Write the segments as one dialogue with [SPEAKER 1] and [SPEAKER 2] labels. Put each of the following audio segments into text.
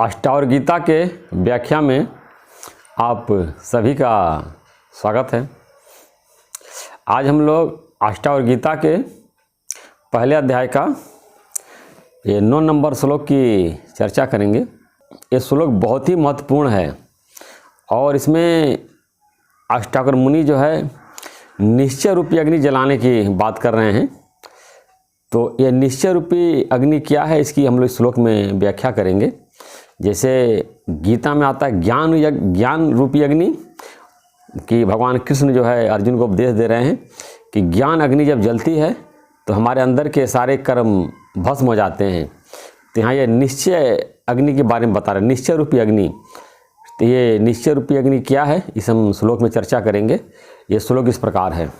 [SPEAKER 1] अष्टावक्र गीता के व्याख्या में आप सभी का स्वागत है। आज हम लोग अष्टावक्र गीता के पहले अध्याय का ये 9 नंबर श्लोक की चर्चा करेंगे। ये श्लोक बहुत ही महत्वपूर्ण है और इसमें अष्टावक्र मुनि जो है निश्चय रूपी अग्नि जलाने की बात कर रहे हैं। तो ये निश्चय रूपी अग्नि क्या है, इसकी हम लोग इस श्लोक में व्याख्या करेंगे। जैसे गीता में आता है ज्ञान रूपी अग्नि कि भगवान कृष्ण जो है अर्जुन को उपदेश दे रहे हैं कि ज्ञान अग्नि जब जलती है तो हमारे अंदर के सारे कर्म भस्म हो जाते हैं। तो यहाँ ये निश्चय अग्नि के बारे में बता रहे हैं, निश्चय रूपी अग्नि। तो ये निश्चय रूपी अग्नि क्या है, इस हम श्लोक में चर्चा करेंगे। ये श्लोक इस प्रकार है।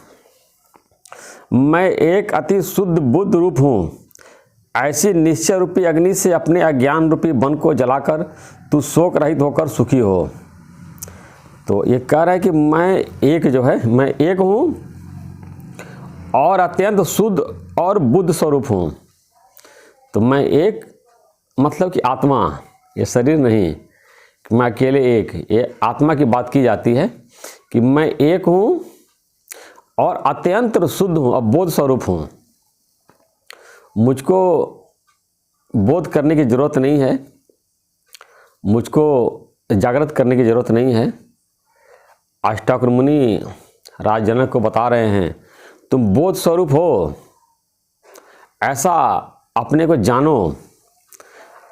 [SPEAKER 1] मैं एक अति शुद्ध बुद्ध रूप हूँ, ऐसी निश्चय रूपी अग्नि से अपने अज्ञान रूपी वन को जलाकर तू शोक रहित होकर सुखी हो। तो ये कह रहा है कि मैं एक हूँ और अत्यंत शुद्ध और बुद्ध स्वरूप हूँ। तो मैं एक मतलब कि आत्मा, ये शरीर नहीं, मैं अकेले एक, ये आत्मा की बात की जाती है कि मैं एक हूँ और अत्यंत शुद्ध हूँ और बोध स्वरूप हूँ। मुझको बोध करने की ज़रूरत नहीं है, मुझको जागृत करने की ज़रूरत नहीं है। अष्टावक्र मुनि राज जनक को बता रहे हैं तुम बोध स्वरूप हो, ऐसा अपने को जानो।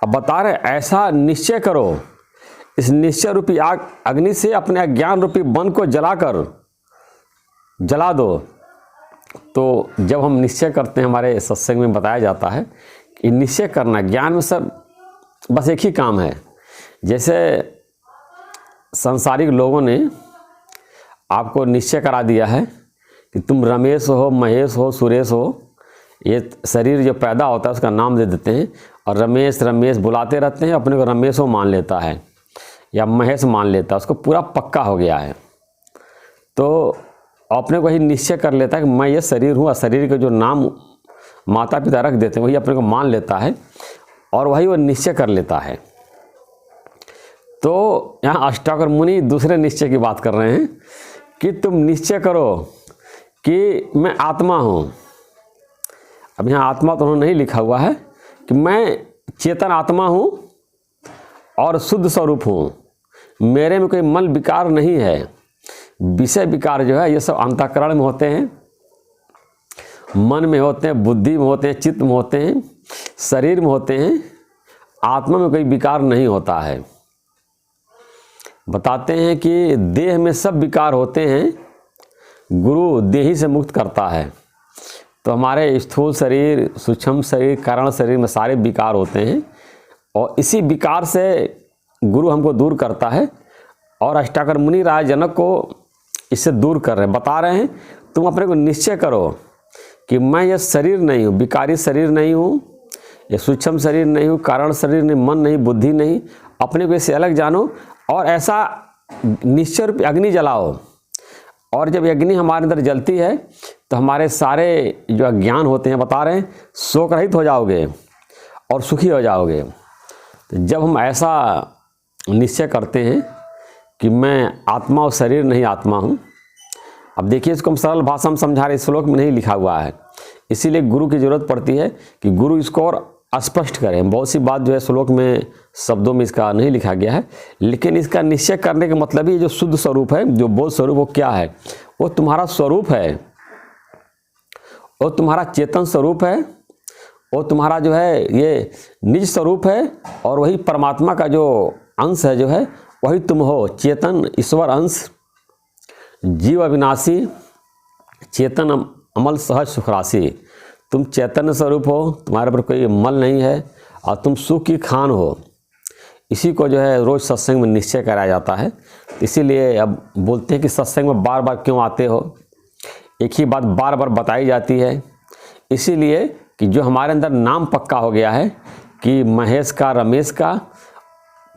[SPEAKER 1] अब बता रहे ऐसा निश्चय करो, इस निश्चय रूपी आग अग्नि से अपने अज्ञान रूपी वन को जला दो। तो जब हम निश्चय करते हैं, हमारे सत्संग में बताया जाता है कि निश्चय करना, ज्ञान में सब बस एक ही काम है। जैसे सांसारिक लोगों ने आपको निश्चय करा दिया है कि तुम रमेश हो, महेश हो, सुरेश हो। ये शरीर जो पैदा होता है उसका नाम दे देते हैं और रमेश रमेश बुलाते रहते हैं। अपने को रमेश मान लेता है या महेश मान लेता है, उसको पूरा पक्का हो गया है। तो अपने को ही निश्चय कर लेता है कि मैं ये शरीर हूँ। और शरीर के जो नाम माता पिता रख देते हैं वही अपने को मान लेता है और वही वो निश्चय कर लेता है। तो यहाँ अष्टावक्र मुनि दूसरे निश्चय की बात कर रहे हैं कि तुम निश्चय करो कि मैं आत्मा हूँ। अब यहाँ आत्मा तो उन्होंने नहीं लिखा हुआ है कि मैं चेतन आत्मा हूँ और शुद्ध स्वरूप हूँ। मेरे में कोई मन विकार नहीं है। विषय विकार जो है ये सब अंतःकरण में होते हैं, मन में होते हैं, बुद्धि में होते हैं, चित्त में होते हैं, शरीर में होते हैं। आत्मा में कोई विकार नहीं होता है। बताते हैं कि देह में सब विकार होते हैं, गुरु देही से मुक्त करता है। तो हमारे स्थूल शरीर, सूक्ष्म शरीर, कारण शरीर में सारे विकार होते हैं और इसी विकार से गुरु हमको दूर करता है। और अष्टावक्र मुनि राज जनक को इससे दूर कर रहे हैं, बता रहे हैं तुम अपने को निश्चय करो कि मैं ये शरीर नहीं हूँ, विकारी शरीर नहीं हूँ, ये सूक्ष्म शरीर नहीं हूँ, कारण शरीर नहीं, मन नहीं, बुद्धि नहीं। अपने को इससे अलग जानो और ऐसा निश्चय रूपी अग्नि जलाओ। और जब अग्नि हमारे अंदर जलती है तो हमारे सारे जो अज्ञान होते हैं, बता रहे हैं, शोक रहित हो जाओगे और सुखी हो जाओगे। तो जब हम ऐसा निश्चय करते हैं कि मैं आत्मा और शरीर नहीं आत्मा हूँ। अब देखिए इसको हम सरल भाषा में समझा रहे, श्लोक में नहीं लिखा हुआ है, इसीलिए गुरु की ज़रूरत पड़ती है कि गुरु इसको और स्पष्ट करें। बहुत सी बात जो है श्लोक में शब्दों में इसका नहीं लिखा गया है, लेकिन इसका निश्चय करने का मतलब ही जो शुद्ध स्वरूप है, जो बोध स्वरूप, वो क्या है? वो तुम्हारा स्वरूप है, वो तुम्हारा चेतन स्वरूप है, वो तुम्हारा जो है ये निज स्वरूप है। और वही परमात्मा का जो अंश है, जो है वही तुम हो, चेतन ईश्वर अंश, जीव अविनाशी, चेतन अमल सहज सुखराशि। तुम चैतन्य स्वरूप हो, तुम्हारे पर कोई मल नहीं है और तुम सुख की खान हो। इसी को जो है रोज़ सत्संग में निश्चय कराया जाता है। इसीलिए अब बोलते हैं कि सत्संग में बार बार क्यों आते हो, एक ही बात बार बार बताई जाती है। इसीलिए कि जो हमारे अंदर नाम पक्का हो गया है कि महेश का, रमेश का,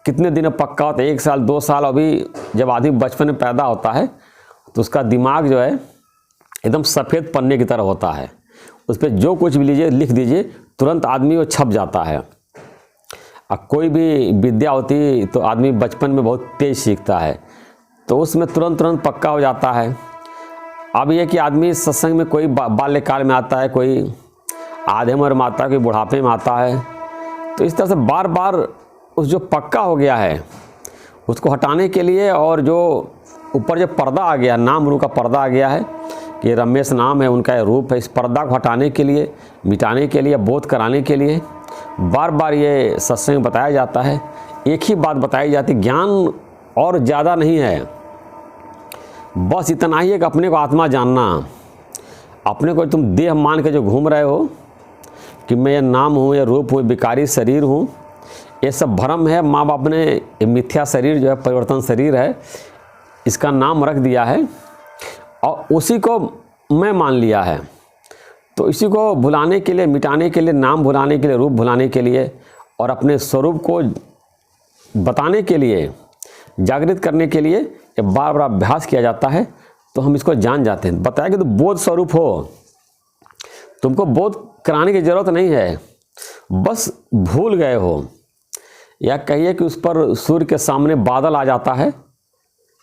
[SPEAKER 1] कितने दिन पक्का होता है, 1 साल 2 साल। अभी जब आदमी बचपन में पैदा होता है तो उसका दिमाग जो है एकदम सफ़ेद पन्ने की तरह होता है। उस पर जो कुछ भी लीजिए, लिख दीजिए, तुरंत आदमी वो छप जाता है। अब कोई भी विद्या होती तो आदमी बचपन में बहुत तेज सीखता है, तो उसमें तुरंत पक्का हो जाता है। अब ये कि आदमी सत्संग में कोई बाल्यकाल में आता है, कोई आधे उम्र में आता है, कोई बुढ़ापे में आता है, तो इस तरह से बार बार उस जो पक्का हो गया है उसको हटाने के लिए, और जो ऊपर जो पर्दा आ गया, नाम रूप का पर्दा आ गया है कि रमेश नाम है, उनका रूप है, इस पर्दा को हटाने के लिए, मिटाने के लिए, बोध कराने के लिए बार बार ये सत्संग में बताया जाता है। एक ही बात बताई जाती, ज्ञान और ज़्यादा नहीं है, बस इतना ही है कि अपने को आत्मा जानना। अपने को तुम देह मान के जो घूम रहे हो कि मैं ये नाम हूँ, ये रूप हूँ, विकारी शरीर हूँ, ये सब भ्रम है। माँ बाप ने ये मिथ्या शरीर जो है, परिवर्तन शरीर है, इसका नाम रख दिया है और उसी को मैं मान लिया है। तो इसी को भुलाने के लिए, मिटाने के लिए, नाम भुलाने के लिए, रूप भुलाने के लिए और अपने स्वरूप को बताने के लिए, जागृत करने के लिए ये बार बार अभ्यास किया जाता है, तो हम इसको जान जाते हैं। बताया कि तुम बोध स्वरूप हो, तुमको बोध कराने की ज़रूरत नहीं है, बस भूल गए हो। या कहिए कि उस पर सूर्य के सामने बादल आ जाता है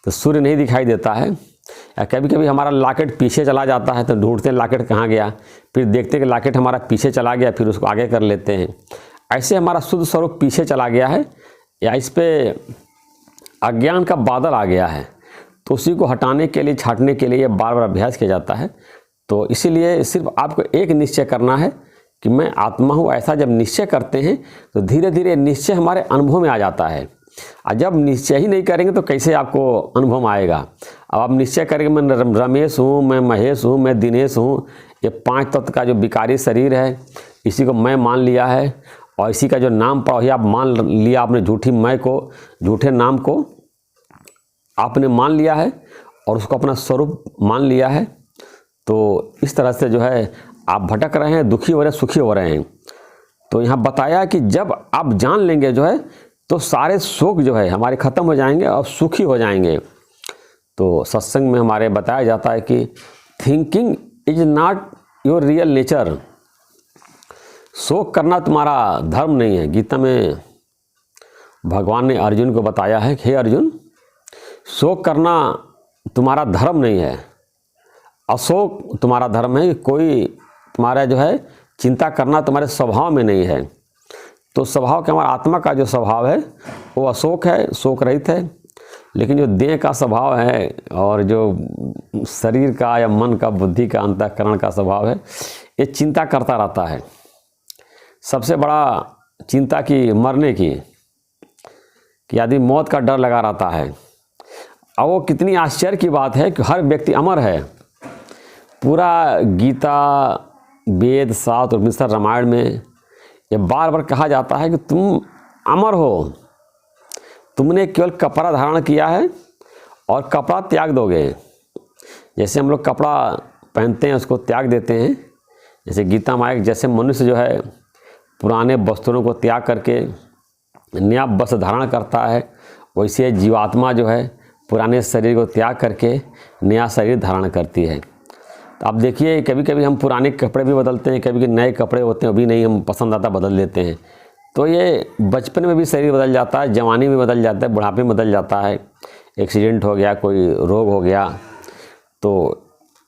[SPEAKER 1] तो सूर्य नहीं दिखाई देता है, या कभी कभी हमारा लॉकेट पीछे चला जाता है तो ढूंढते हैं लॉकेट कहाँ गया, फिर देखते हैं कि लॉकेट हमारा पीछे चला गया, फिर उसको आगे कर लेते हैं। ऐसे हमारा शुद्ध स्वरूप पीछे चला गया है, या इस पर अज्ञान का बादल आ गया है, तो उसी को हटाने के लिए, छाटने के लिए बार बार अभ्यास किया जाता है। तो इसीलिए सिर्फ आपको एक निश्चय करना है कि मैं आत्मा हूँ। ऐसा जब निश्चय करते हैं तो धीरे धीरे निश्चय हमारे अनुभव में आ जाता है। और जब निश्चय ही नहीं करेंगे तो कैसे आपको अनुभव आएगा। अब आप निश्चय करेंगे मैं रमेश हूँ, मैं महेश हूँ, मैं दिनेश हूँ, ये 5 तत्व का जो विकारी शरीर है इसी को मैं मान लिया है, और इसी का जो नाम पड़ा आप मान लिया, आपने झूठी मैं को, झूठे नाम को आपने मान लिया है और उसको अपना स्वरूप मान लिया है। तो इस तरह से जो है आप भटक रहे हैं, दुखी हो रहे हैं, सुखी हो रहे हैं। तो यहाँ बताया कि जब आप जान लेंगे जो है तो सारे शोक जो है हमारे ख़त्म हो जाएंगे और सुखी हो जाएंगे। तो सत्संग में हमारे बताया जाता है कि thinking is not your real nature, शोक करना तुम्हारा धर्म नहीं है। गीता में भगवान ने अर्जुन को बताया है कि हे अर्जुन, शोक करना तुम्हारा धर्म नहीं है, अशोक तुम्हारा धर्म है। कोई तुम्हारा जो है चिंता करना तुम्हारे स्वभाव में नहीं है। तो स्वभाव के, हमारा आत्मा का जो स्वभाव है वो अशोक है, शोक रहित है। लेकिन जो देह का स्वभाव है और जो शरीर का या मन का, बुद्धि का, अंतःकरण का स्वभाव है, ये चिंता करता रहता है। सबसे बड़ा चिंता की मरने की, कि आदमी मौत का डर लगा रहता है। अब वो कितनी आश्चर्य की बात है कि हर व्यक्ति अमर है। पूरा गीता, वेद, शास्त्र, उपनिषद, रामायण में ये बार बार कहा जाता है कि तुम अमर हो, तुमने केवल कपड़ा धारण किया है और कपड़ा त्याग दोगे। जैसे हम लोग कपड़ा पहनते हैं उसको त्याग देते हैं, जैसे गीता में जैसे मनुष्य जो है पुराने वस्त्रों को त्याग करके नया वस्त्र धारण करता है, वैसे जीवात्मा जो है पुराने शरीर को त्याग करके नया शरीर धारण करती है। तो आप देखिए कभी कभी हम पुराने कपड़े भी बदलते हैं, कभी कभी नए कपड़े होते हैं, अभी नहीं हम पसंद आता बदल लेते हैं। तो ये बचपन में भी शरीर बदल जाता है, जवानी में बदल जाता है, बुढ़ापे में बदल जाता है। एक्सीडेंट हो गया, कोई रोग हो गया, तो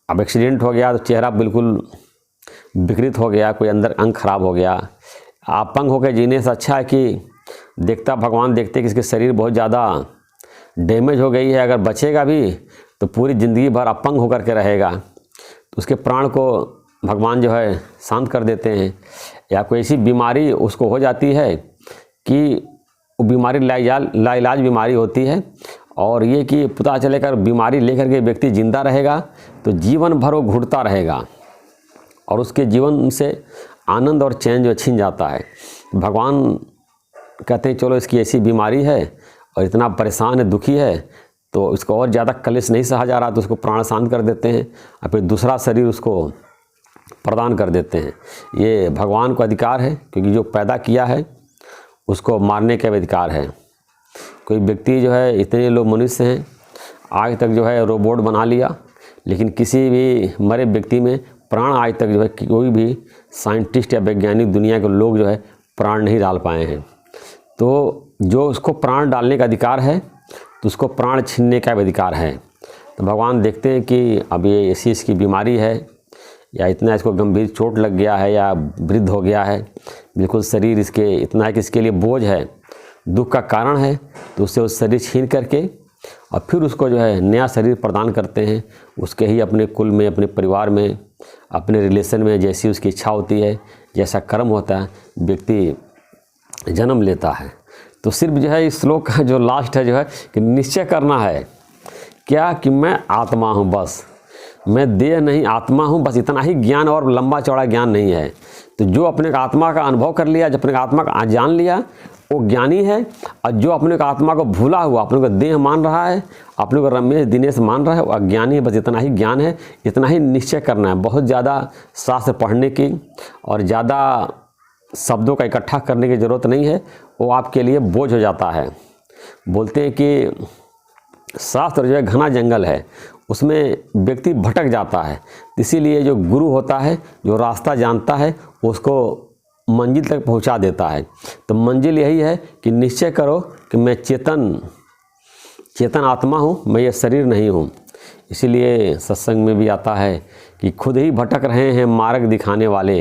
[SPEAKER 1] अब एक्सीडेंट हो गया तो चेहरा बिल्कुल विकृत हो गया, कोई अंदर अंग खराब हो गया। अपंग होकर जीने से अच्छा है कि देखता भगवान देखते कि इसके शरीर बहुत ज़्यादा डैमेज हो गई है, अगर बचेगा भी तो पूरी ज़िंदगी भर अपंग होकर के रहेगा, तो उसके प्राण को भगवान जो है शांत कर देते हैं। या कोई ऐसी बीमारी उसको हो जाती है कि वो बीमारी लाइलाज बीमारी होती है, और ये कि पता चलेगा बीमारी लेकर के व्यक्ति जिंदा रहेगा तो जीवन भर वो घुटता रहेगा और उसके जीवन से आनंद और चैन जो छीन जाता है। भगवान कहते हैं चलो इसकी ऐसी बीमारी है और इतना परेशान है, दुखी है, तो इसको और ज़्यादा कलेश नहीं सहा जा रहा, तो उसको प्राण शांत कर देते हैं और फिर दूसरा शरीर उसको प्रदान कर देते हैं। ये भगवान को अधिकार है, क्योंकि जो पैदा किया है उसको मारने का अधिकार है। कोई व्यक्ति जो है, इतने लोग मनुष्य हैं आज तक जो है रोबोट बना लिया, लेकिन किसी भी मरे व्यक्ति में प्राण आज तक जो है कोई भी साइंटिस्ट या वैज्ञानिक दुनिया के लोग जो है प्राण नहीं डाल पाए हैं। तो जो उसको प्राण डालने का अधिकार है तो उसको प्राण छीनने का भी अधिकार है। तो भगवान देखते हैं कि अब ये ऐसी इसकी बीमारी है या इतना इसको गंभीर चोट लग गया है या वृद्ध हो गया है, बिल्कुल शरीर इसके इतना है कि इसके लिए बोझ है, दुख का कारण है, तो उससे उस शरीर छीन करके और फिर उसको जो है नया शरीर प्रदान करते हैं। उसके ही अपने कुल में, अपने परिवार में, अपने रिलेशन में जैसी उसकी इच्छा होती है, जैसा कर्म होता है, व्यक्ति जन्म लेता है। तो सिर्फ जो है इस श्लोक का जो लास्ट है जो है कि निश्चय करना है क्या कि मैं आत्मा हूँ, बस मैं देह नहीं आत्मा हूँ, बस इतना ही ज्ञान, और लंबा चौड़ा ज्ञान नहीं है। तो जो अपने आत्मा का अनुभव कर लिया, जो अपने आत्मा का जान लिया, वो ज्ञानी है। और जो अपने को आत्मा को भूला हुआ, अपने को देह मान रहा है, अपने को रमेश दिनेश मान रहा है, वो अज्ञानी है। बस इतना ही ज्ञान है, इतना ही निश्चय करना है। बहुत ज़्यादा शास्त्र पढ़ने की और ज़्यादा शब्दों का इकट्ठा करने की ज़रूरत नहीं है, वो आपके लिए बोझ हो जाता है। बोलते हैं कि शास्त्र जो है घना जंगल है, उसमें व्यक्ति भटक जाता है। इसीलिए जो गुरु होता है, जो रास्ता जानता है, उसको मंजिल तक पहुंचा देता है। तो मंजिल यही है कि निश्चय करो कि मैं चेतन आत्मा हूँ, मैं ये शरीर नहीं हूँ। इसीलिए सत्संग में भी आता है कि खुद ही भटक रहे हैं मार्ग दिखाने वाले,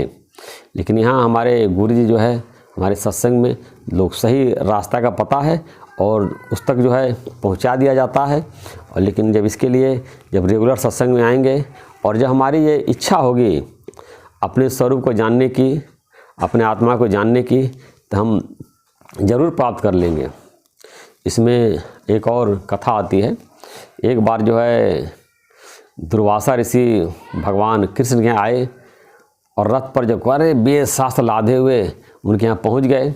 [SPEAKER 1] लेकिन यहाँ हमारे गुरु जी जो है, हमारे सत्संग में लोग सही रास्ता का पता है और उस तक जो है पहुंचा दिया जाता है। और लेकिन जब इसके लिए जब रेगुलर सत्संग में आएंगे और जब हमारी ये इच्छा होगी अपने स्वरूप को जानने की, अपने आत्मा को जानने की, तो हम ज़रूर प्राप्त कर लेंगे। इसमें एक और कथा आती है। एक बार जो है दुर्वासा ऋषि भगवान कृष्ण के यहाँ आए और रथ पर जब अरे वेद शास्त्र लादे हुए उनके यहाँ पहुँच गए।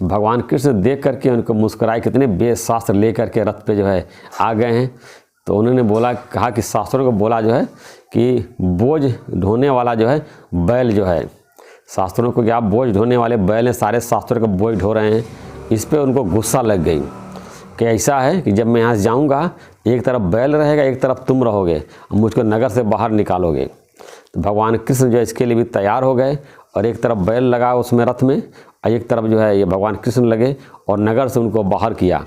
[SPEAKER 1] भगवान कृष्ण देख करके उनको मुस्कुराए, कितने वेद शास्त्र ले करके रथ पे जो है आ गए हैं। तो उन्होंने कहा कि शास्त्रों को बोला जो है कि बोझ ढोने वाला जो है बैल जो है, शास्त्रों को कि आप बोझ ढोने वाले बैल हैं, सारे शास्त्रों का बोझ ढो रहे हैं। इस पे उनको गुस्सा लग गई कि ऐसा है कि जब मैं यहाँ से जाऊँगा, एक तरफ बैल रहेगा, एक तरफ तुम रहोगे, मुझको नगर से बाहर निकालोगे। तो भगवान कृष्ण जो है इसके लिए भी तैयार हो गए और एक तरफ बैल लगा उसमें रथ में और एक तरफ जो है ये भगवान कृष्ण लगे और नगर से उनको बाहर किया।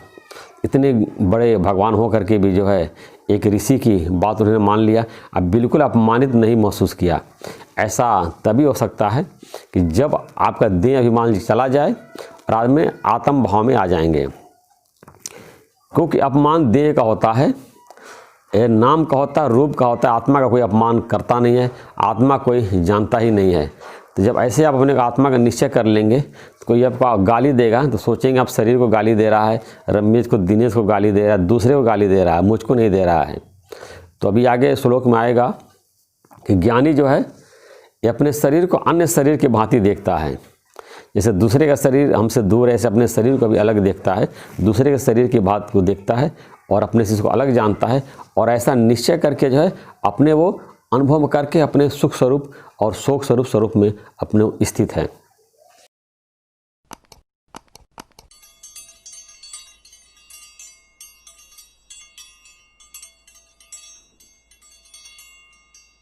[SPEAKER 1] इतने बड़े भगवान हो करके भी जो है एक ऋषि की बात उन्होंने मान लिया। अब बिल्कुल अपमानित नहीं महसूस किया। ऐसा तभी हो सकता है कि जब आपका देह अभिमान चला जाए और आज में आत्म भाव में आ जाएंगे। क्योंकि अपमान देह का होता है, नाम का होता है, रूप का होता है। आत्मा का कोई अपमान करता नहीं है, आत्मा कोई जानता ही नहीं है। तो जब ऐसे आप अपने आत्मा का निश्चय कर लेंगे तो कोई आपको गाली देगा तो सोचेंगे आप शरीर को गाली दे रहा है, रमेश को दिनेश को गाली दे रहा है, दूसरे को गाली दे रहा है, मुझको नहीं दे रहा है। तो अभी आगे श्लोक में आएगा कि ज्ञानी जो है ये अपने शरीर को अन्य शरीर की भांति देखता है। जैसे दूसरे का शरीर हमसे दूर है, ऐसे अपने शरीर को भी अलग देखता है, दूसरे के शरीर की बात को देखता है और अपने से इसको अलग जानता है। और ऐसा निश्चय करके जो है अपने वो अनुभव करके अपने सुख स्वरूप और शोक स्वरूप में अपने स्थित है।